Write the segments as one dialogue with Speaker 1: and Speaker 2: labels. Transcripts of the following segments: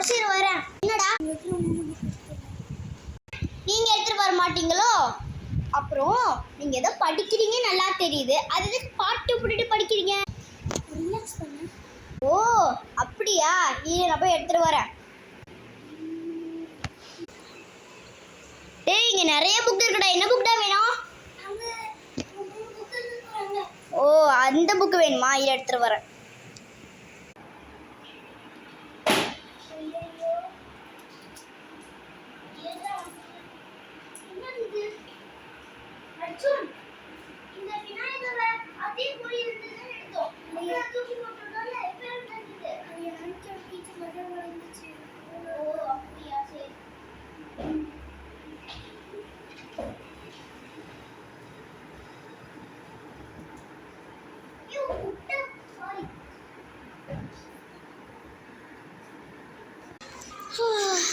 Speaker 1: சரி வரேன். என்னடா நீங்க எடுத்துட்டு வர மாட்டீங்களோ? அப்புறம் நீங்க ஏதோ படிக்கிறீங்க நல்லா தெரியுது, அது எதுக்கு பாட்டு போட்டுட்டு படிக்கிறீங்க? ரிலாக்ஸ் பண்ணு. ஓ அப்படியா? நான் போய் எடுத்துட்டு வரேன். டேய் இங்க நிறைய புக் இருக்குடா. என்ன புக் தான் வேணும்? ஓ அந்த புக் வேணுமா? எடுத்துட்டு வரேன்.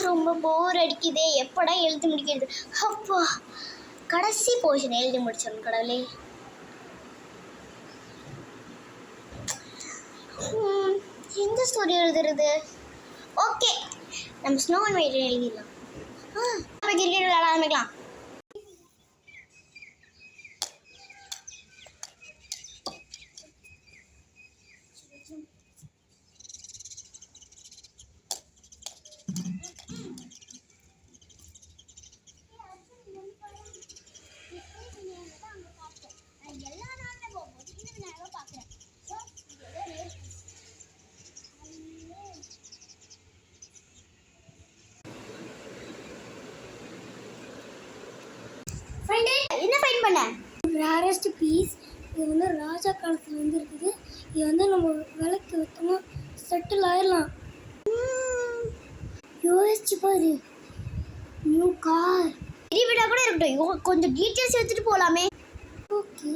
Speaker 1: ரொம்ப போர் அடிக்குதே. எப்படா எழுதி முடிக்கிறது? அப்பா கடைசி போர்ஷன் எழுதி முடிச்சிடணும் கடவுளே. எந்த ஸ்டோரி எழுதுறது? ஓகே நம்ம ஸ்னோ அண்ட் ஒயிட் எழுதிடலாம். கிரிக்கெட் விளையாட ஆரம்பிக்கலாம். என்ன ஃபைண்ட் பண்ண?
Speaker 2: Rarest piece. இது வந்து ராஜா காலத்துல வந்து இருக்குது. இது வந்து நம்ம விளக்கு வைத்தோமா செட்டில் ஆயிடலாம். யோசிச்சு பாரு. New car.
Speaker 1: விடா கூட இருக்கட்டும். கொஞ்சம் டீட்டெயில்ஸ் எடுத்துட்டு போலாமே.
Speaker 2: ஓகே